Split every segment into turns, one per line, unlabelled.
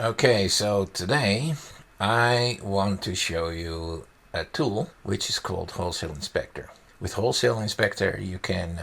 Okay, so today I want to show you a tool which is called Wholesale Inspector. With Wholesale Inspector you can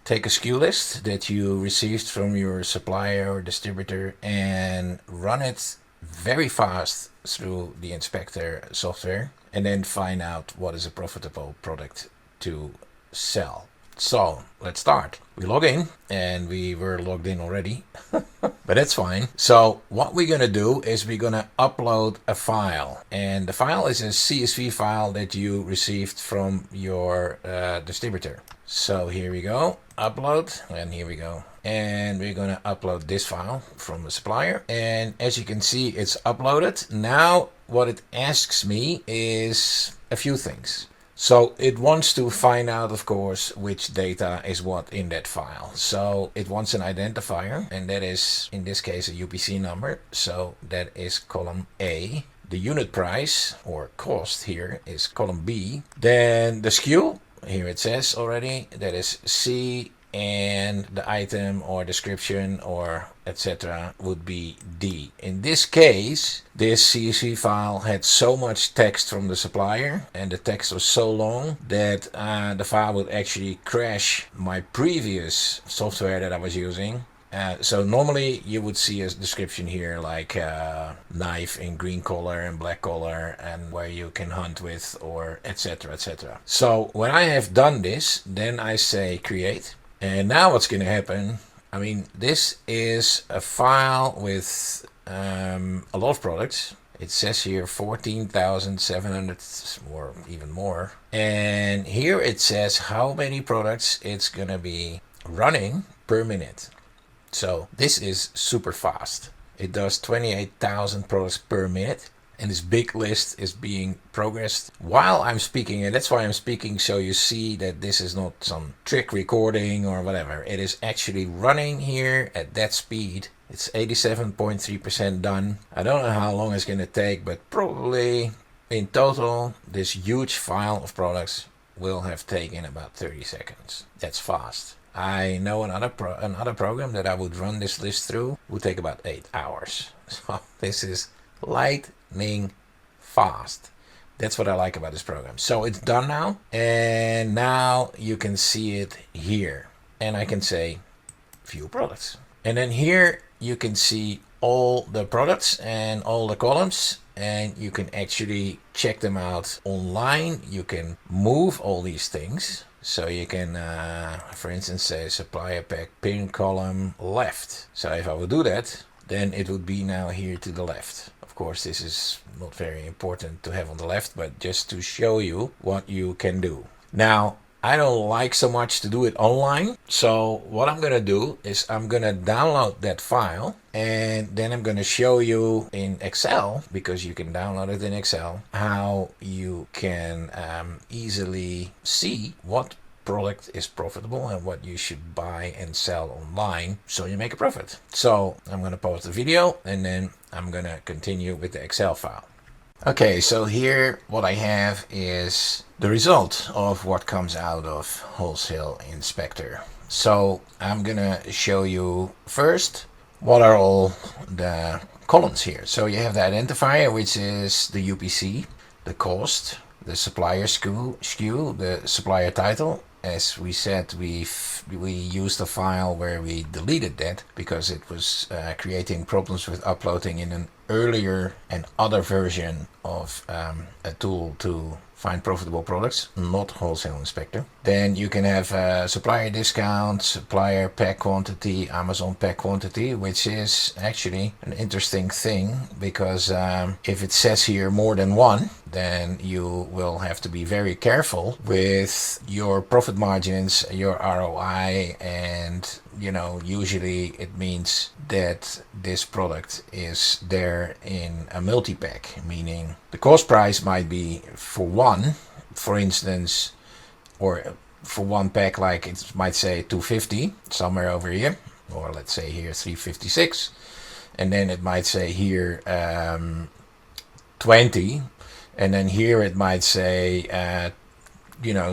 take a SKU list that you received from your supplier or distributor and run it very fast through the Inspector software and then find out what is a profitable product to sell. So let's start. We log in, and we were logged in already, but that's fine. So what we're gonna do is we're gonna upload a file, and the file is a CSV file that you received from your distributor. So here we go, upload, and here we go. And we're gonna upload this file from the supplier, and as you can see, it's uploaded. Now what it asks me is a few things. So it wants to find out, of course, which data is what in that file. So it wants an identifier, and that is, in this case, a UPC number. So that is column A. The unit price, or cost here, is column B. Then the SKU, here it says already, that is C, and the item or description or etc. would be D. In this case, this CSV file had so much text from the supplier, and the text was so long that the file would actually crash my previous software that I was using. So normally you would see a description here like knife in green color and black color, and where you can hunt with, or etc. etc. So when I have done this, then I say create. And now what's going to happen, I mean, this is a file with a lot of products. It says here 14,700 or even more. And here it says how many products it's going to be running per minute. So this is super fast. It does 28,000 products per minute. And this big list is being progressed while I'm speaking, and that's why I'm speaking, so you see that this is not some trick recording or whatever. It is actually running here at that speed. It's 87.3% done. I don't know how long it's going to take, but probably in total this huge file of products will have taken about 30 seconds. That's fast. I know another program that I would run this list through would take about 8 hours. So this is lightning fast. That's what I like about this program. So it's done now, and now you can see it here, and I can say view products, and then here you can see all the products and all the columns, and you can actually check them out online. You can move all these things. So you can, for instance, say supplier pack pin column left. So if I would do that, then it would be now here to the left. Of course, this is not very important to have on the left, but just to show you what you can do. Now, I don't like so much to do it online. So what I'm going to do is I'm going to download that file, and then I'm going to show you in Excel, because you can download it in Excel, how you can easily see what product is profitable and what you should buy and sell online so you make a profit. So I'm going to pause the video, and then I'm going to continue with the Excel file. Okay, so here what I have is the result of what comes out of Wholesale Inspector. So I'm going to show you first what are all the columns here. So you have the identifier, which is the UPC, the cost, the supplier SKU, the supplier title. As we said, we used a file where we deleted that because it was creating problems with uploading in an earlier and other version of a tool to find profitable products, not Wholesale Inspector. Then you can have supplier discount, supplier pack quantity, Amazon pack quantity, which is actually an interesting thing, because if it says here more than one, then you will have to be very careful with your profit margins, your ROI, and usually it means that this product is there in a multi-pack, meaning the cost price might be for one, for instance, or for one pack, like it might say 250 somewhere over here, or let's say here 356, and then it might say here 20, and then here it might say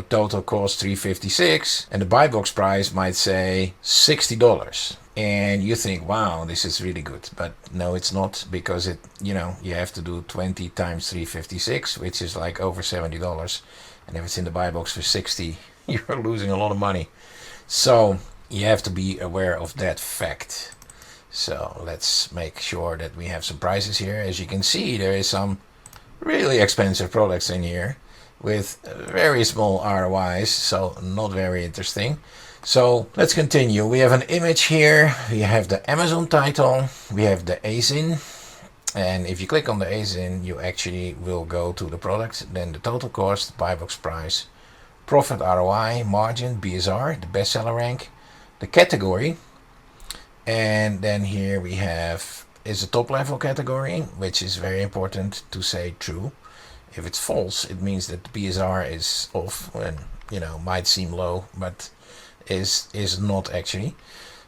total cost 356, and the buy box price might say $60. and you think, wow, this is really good. But no, it's not, because it, you have to do 20 times 356, which is like over $70. And if it's in the buy box for 60, you're losing a lot of money. So you have to be aware of that fact. So let's make sure that we have some prices here. As you can see, there is some really expensive products in here with very small ROIs, so not very interesting. So let's continue. We have an image here. We have the Amazon title. We have the ASIN. And if you click on the ASIN, you actually will go to the product, then the total cost, buy box price, profit ROI, margin, BSR, the bestseller rank, the category. And then here we have is a top level category, which is very important to say true. If it's false, it means that the BSR is off and, might seem low, but is not actually.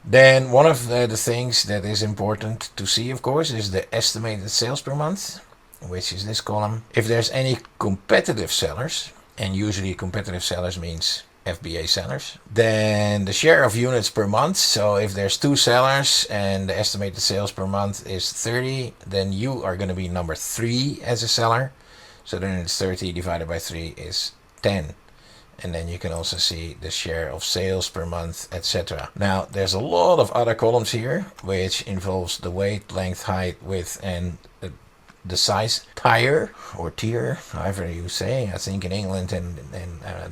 Then one of the things that is important to see, of course, is the estimated sales per month, which is this column. If there's any competitive sellers, and usually competitive sellers means FBA sellers, then the share of units per month. So if there's 2 sellers and the estimated sales per month is 30, then you are going to be number 3 as a seller. So then it's 30 divided by 3 is 10. And then you can also see the share of sales per month, etc. Now, there's a lot of other columns here, which involves the weight, length, height, width, and the size tier, or tier, however you say. I think in England and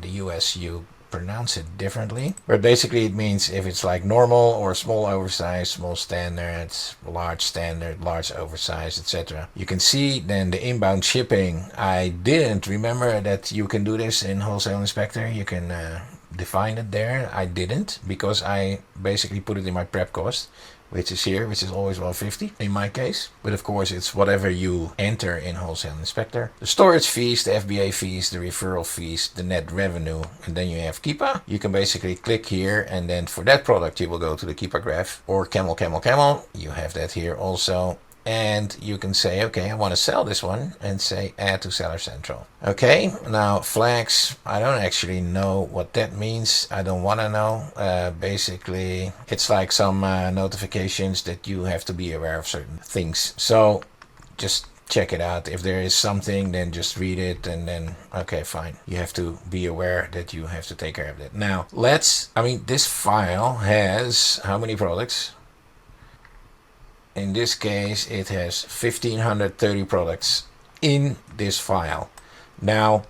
the US you pronounce it differently. But basically it means if it's like normal or small oversized, small standard, large oversized, etc. You can see then the inbound shipping. I didn't remember that you can do this in Wholesale Inspector. You can define it there. I didn't, because I basically put it in my prep cost, which is here, which is always 150 in my case. But of course it's whatever you enter in Wholesale Inspector. The storage fees, the FBA fees, the referral fees, the net revenue, and then you have Keepa. You can basically click here, and then for that product you will go to the Keepa graph, or camel. You have that here also. And you can say, okay, I want to sell this one, and say add to Seller Central. Okay, now flags, I don't actually know what that means. I don't want to know. Basically, it's like some notifications that you have to be aware of certain things. So just check it out. If there is something, then just read it, and then, okay, fine. You have to be aware that you have to take care of that. Now, this file has how many products? In this case, it has 1530 products in this file. Now,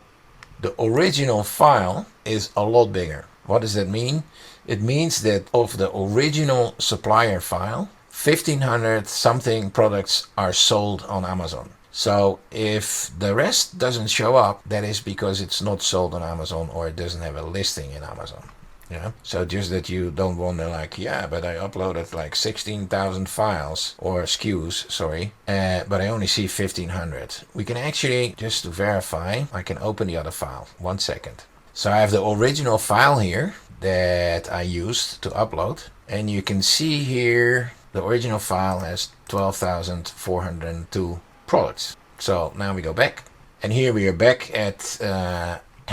the original file is a lot bigger. What does that mean? It means that of the original supplier file, 1500 something products are sold on Amazon. So if the rest doesn't show up, that is because it's not sold on Amazon, or it doesn't have a listing in Amazon. Yeah. So just that you don't wonder like, yeah, but I uploaded like 16,000 files or SKUs, sorry, but I only see 1500. We can actually, just to verify, I can open the other file. 1 second. So I have the original file here that I used to upload, and you can see here the original file has 12,402 products. So now we go back, and here we are back at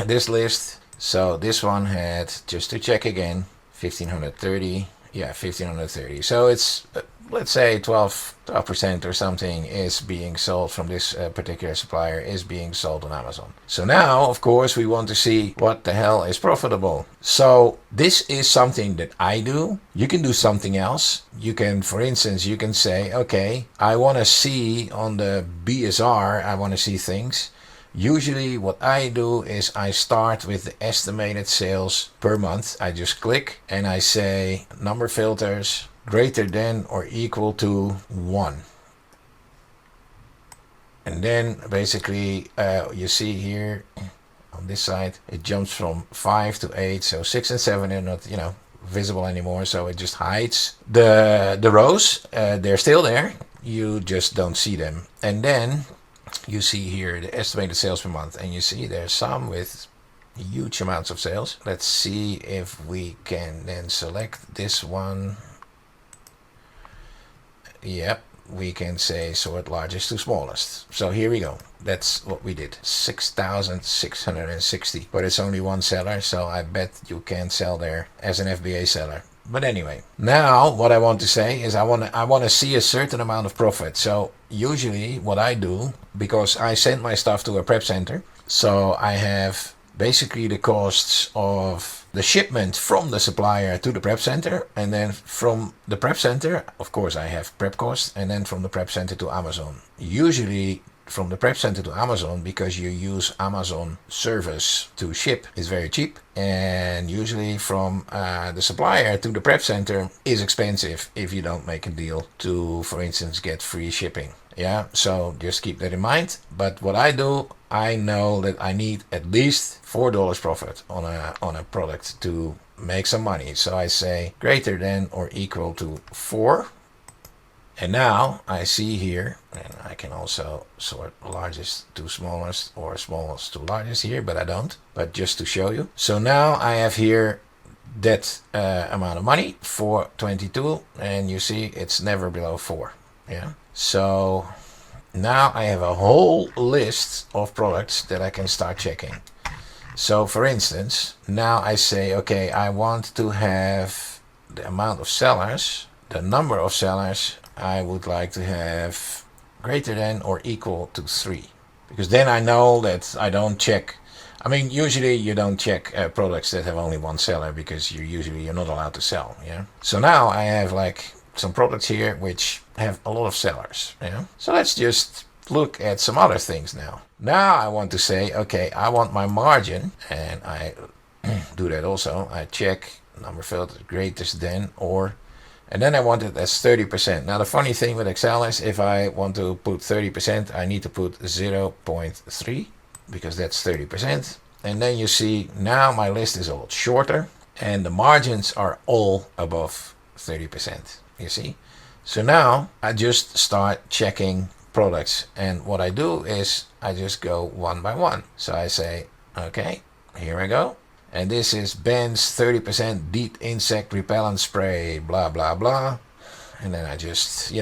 this list. So this one had, just to check again, 1530. Yeah, 1530. So it's, let's say 12% or something is being sold from this particular supplier is being sold on Amazon. So now, of course, we want to see what the hell is profitable. So this is something that I do. You can do something else. You can, for instance, you can say, okay, I want to see on the BSR, I want to see things. Usually what I do is I start with the estimated sales per month. I just click and I say number filters greater than or equal to 1. And then basically you see here on this side it jumps from 5 to 8. So 6 and 7 are not, visible anymore. So it just hides the rows. They're still there. You just don't see them. And then you see here the estimated sales per month, and you see there's some with huge amounts of sales. Let's see if we can then select this one. Yep, we can say sort largest to smallest. So here we go. That's what we did. 6,660. But it's only one seller, so I bet you can sell there as an FBA seller. But anyway, now what I want to say is I want to see a certain amount of profit. So usually what I do, because I send my stuff to a prep center, so I have basically the costs of the shipment from the supplier to the prep center, and then from the prep center, of course, I have prep costs, and then from the prep center to Amazon. Usually from the prep center to Amazon, because you use Amazon service to ship, is very cheap, and usually from the supplier to the prep center is expensive if you don't make a deal to, for instance, get free shipping. Yeah, so just keep that in mind. But what I do, I know that I need at least $4 profit on a product to make some money. So I say greater than or equal to 4. And now I see here, and I can also sort largest to smallest or smallest to largest here, but I don't, but just to show you. So now I have here that amount of money, 422, and you see it's never below 4. Yeah. So now I have a whole list of products that I can start checking. So for instance, now I say, okay, I want to have the amount of sellers, the number of sellers I would like to have greater than or equal to 3. Because then I know that I don't check. I mean, usually you don't check products that have only one seller, because you're not allowed to sell. Yeah. So now I have like some products here which have a lot of sellers. Yeah. So let's just look at some other things now. Now I want to say, okay, I want my margin, and I do that also. I check number filter greater than or, and then I want it as 30%. Now the funny thing with Excel is if I want to put 30%, I need to put 0.3 because that's 30%. And then you see now my list is a lot shorter and the margins are all above 30%. You see? So now I just start checking products, and what I do is I just go one by one. So I say, okay, here I go. And this is Ben's 30% DEET insect repellent spray, blah, blah, blah. And then I just,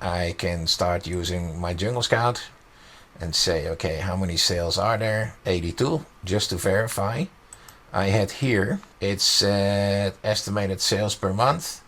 I can start using my Jungle Scout and say, okay, how many sales are there? 82, just to verify. I had here, it's estimated sales per month,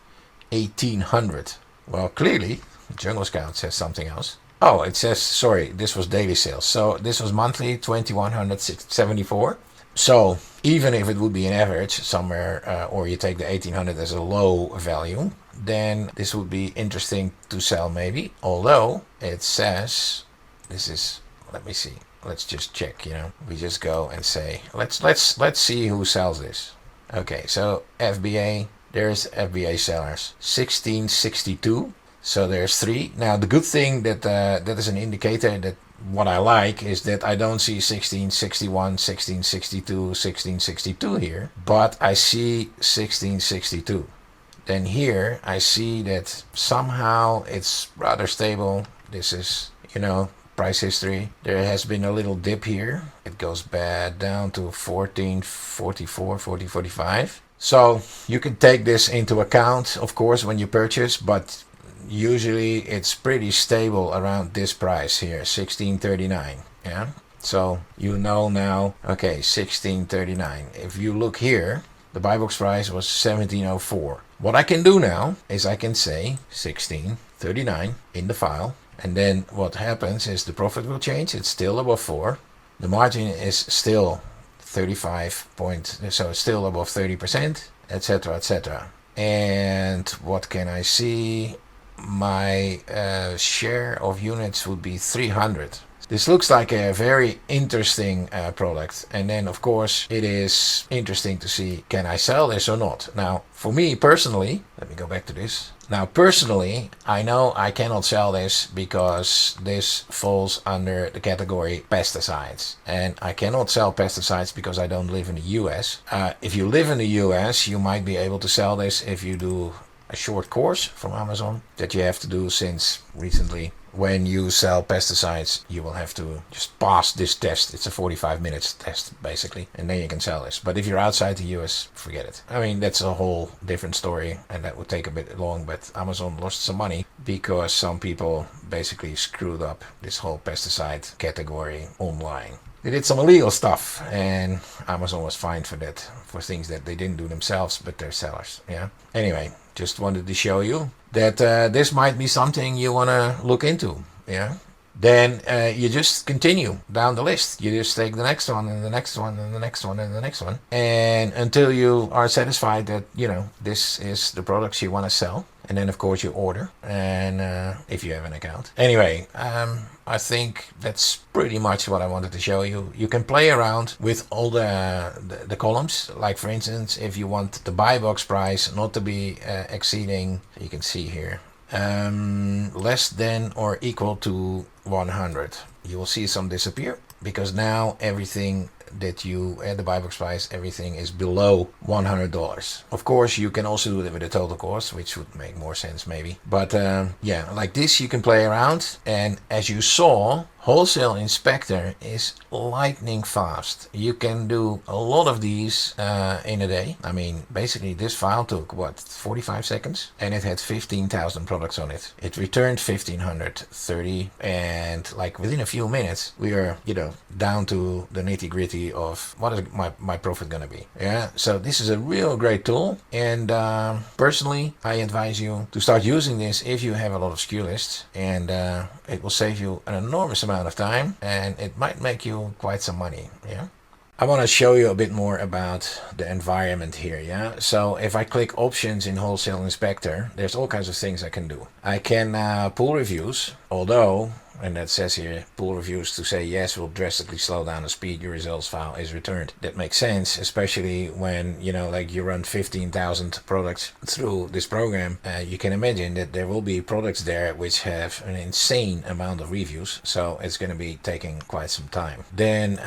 1,800. Well, clearly, Jungle Scout says something else. Oh, it says, sorry, this was daily sales. So this was monthly, 2,174. So even if it would be an average somewhere, or you take the 1,800 as a low value, then this would be interesting to sell maybe. Although it says, this is, let me see, let's just check, we just go and say, let's see who sells this. Okay, so FBA, there's FBA sellers, 1662. So there's 3. Now the good thing that that is an indicator that what I like is that I don't see 1661, 1662, 1662 here, but I see 1662. Then here I see that somehow it's rather stable. This is, price history. There has been a little dip here. It goes back down to 1444, 1445. So you can take this into account, of course, when you purchase, but usually it's pretty stable around this price here, 1639. Yeah. So now, okay, 1639. If you look here, the buy box price was 1704. What I can do now is I can say 1639 in the file, and then what happens is the profit will change. It's still above 4. The margin is still 35 point, so it's still above 30%, etc., etc. And what can I see? My share of units would be 300. This looks like a very interesting product, and then of course it is interesting to see, can I sell this or not. Now for me personally, let me go back to this. Now personally, I know I cannot sell this because this falls under the category pesticides, and I cannot sell pesticides because I don't live in the US. If you live in the US, you might be able to sell this if you do a short course from Amazon that you have to do since recently. When you sell pesticides, you will have to just pass this test. It's a 45 minutes test basically, and then you can sell this. But if you're outside the US, forget it. I mean, that's a whole different story, and that would take a bit long, but Amazon lost some money because some people basically screwed up this whole pesticide category online. they did some illegal stuff, and Amazon was fined for that, for things that they didn't do themselves, but they're sellers. Yeah. Anyway, just wanted to show you that this might be something you want to look into. Yeah. Then you just continue down the list. You just take the next one and the next one and the next one and the next one, and until you are satisfied that this is the products you want to sell. And then of course you order, and if you have an account. Anyway, I think that's pretty much what I wanted to show you. You can play around with all the columns. Like for instance, if you want the buy box price not to be exceeding, you can see here, less than or equal to 100. You will see some disappear, because now everything that you add the buy box price, everything is below $100. Of course, you can also do it with the total cost, which would make more sense maybe. But yeah, like this you can play around, and as you saw, Wholesale Inspector is lightning fast. You can do a lot of these in a day. I mean, basically this file took what, 45 seconds, and it had 15,000 products on it. It returned 1,530, and like within a few minutes we are down to the nitty-gritty of what is my profit gonna be. Yeah, so this is a real great tool, and personally I advise you to start using this if you have a lot of SKU lists, and it will save you an enormous amount of time, and it might make you quite some money. Yeah. I want to show you a bit more about the environment here. Yeah. So if I click options in Wholesale Inspector, there's all kinds of things I can do. I can pull reviews, although, and that says here, pull reviews to say yes will drastically slow down the speed your results file is returned. That makes sense, especially when like you run 15,000 products through this program. You can imagine that there will be products there which have an insane amount of reviews, so it's going to be taking quite some time. Then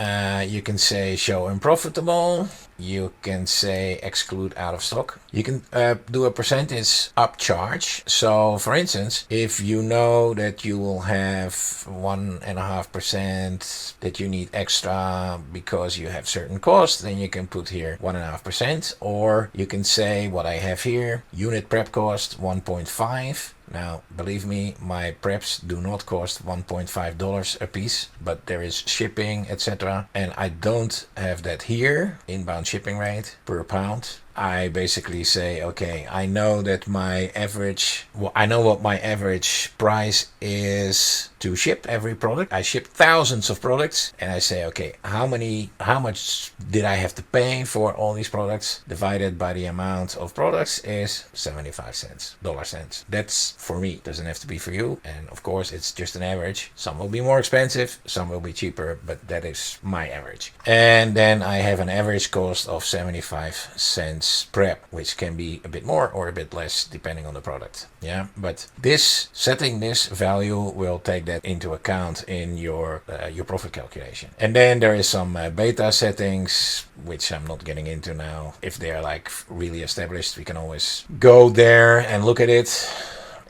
you can say show unprofitable. You can say exclude out of stock. You can do a percentage upcharge. So for instance, if you know that you will have 1.5% that you need extra because you have certain costs, then you can put here 1.5%, or you can say what I have here, unit prep cost 1.5. Now, believe me, my preps do not cost $1.5 a piece, but there is shipping, etc. And I don't have that here, inbound shipping rate per pound. I basically say, okay, I know that my average, I know what my average price is to ship every product. I ship thousands of products, and I say, okay, how much did I have to pay for all these products divided by the amount of products is 75 cents, dollar cents. That's for me, doesn't have to be for you. And of course, it's just an average. Some will be more expensive, some will be cheaper, but that is my average. And then I have an average cost of 75 cents prep, which can be a bit more or a bit less depending on the product. Yeah, but setting this value will take that into account in your profit calculation. And then there is some beta settings, which I'm not getting into now. If they're like really established, we can always go there and look at it.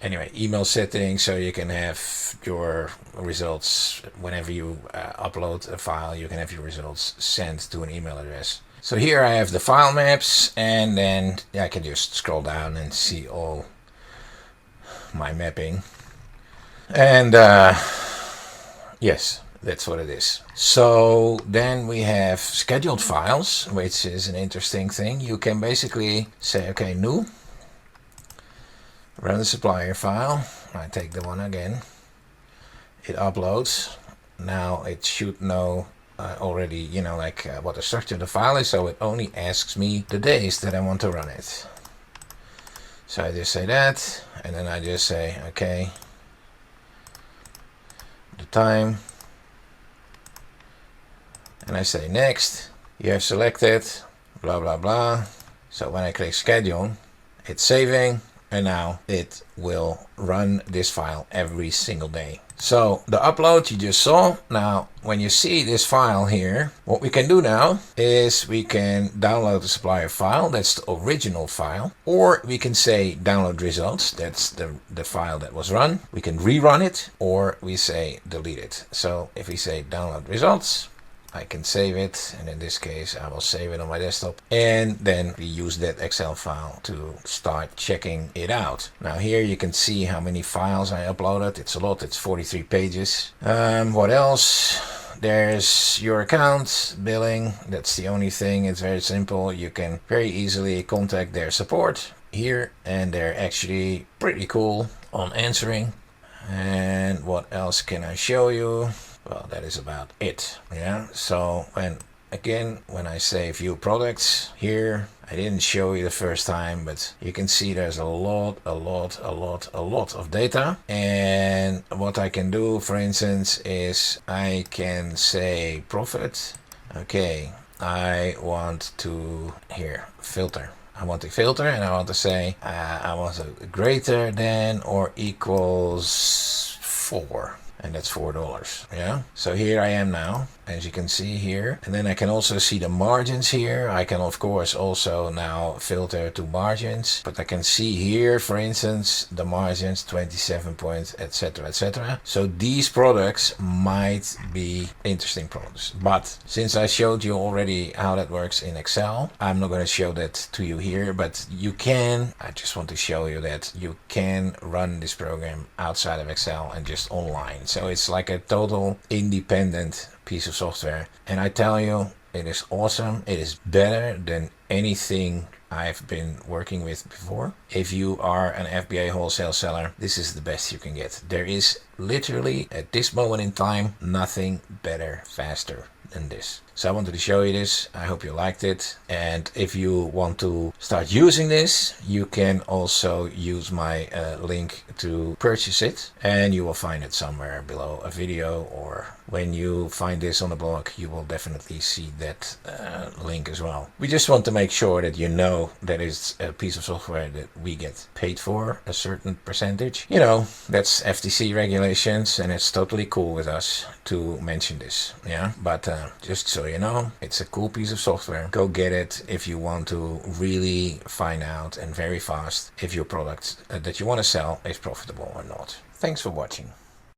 Anyway, email settings, so you can have your results whenever you upload a file, you can have your results sent to an email address. So here I have the file maps, and then I can just scroll down and see all my mapping. And yes, that's what it is. So then we have scheduled files, which is an interesting thing. You can basically say, okay, new, run the supplier file. I take the one again. It uploads. Now it should know already, what the structure of the file is, so it only asks me the days that I want to run it. So I just say that, and then I just say, okay, the time, and I say next. You have selected, blah, blah, blah. So when I click schedule, it's saving, and now it will run this file every single day. So the upload you just saw. Now when you see this file here, what we can do now is we can download the supplier file, that's the original file, or we can say download results, that's the file that was run. We can rerun it, or we say delete it. So if we say download results, I can save it, and in this case I will save it on my desktop, and then we use that Excel file to start checking it out. Now here you can see how many files I uploaded. It's a lot, it's 43 pages. What else? there's your account, billing. That's the only thing. It's very simple. You can very easily contact their support here, and they're actually pretty cool on answering. And what else can I show you? Well, that is about it. Yeah, so when I say view products here, I didn't show you the first time, but you can see there's a lot of data. And what I can do, for instance, is I can say profit. Okay, I want to filter. I want to filter, and I want to say I want a greater than or equals 4. And that's $4. Yeah, so here I am now, as you can see here, and then I can also see the margins here. I can of course also now filter to margins, but I can see here, for instance, the margins 27 points, etc. So these products might be interesting products, but since I showed you already how that works in Excel, I'm not going to show that to you here. But you can, I just want to show you that you can run this program outside of Excel and just online. So it's like a total independent piece of software, and I tell you, it is awesome. It is better than anything I've been working with before. If you are an FBA wholesale seller, this is the best you can get. There is literally at this moment in time nothing better, faster than this. So I wanted to show you this. I hope you liked it. And if you want to start using this, you can also use my link to purchase it. And you will find it somewhere below a video, or when you find this on the blog, you will definitely see that link as well. We just want to make sure that you know that it's a piece of software that we get paid for a certain percentage. You know, that's FTC regulations, and it's totally cool with us to mention this. Yeah, but just so you know, it's a cool piece of software. Go get it if you want to really find out, and very fast, if your product that you want to sell is profitable or not. Thanks for watching.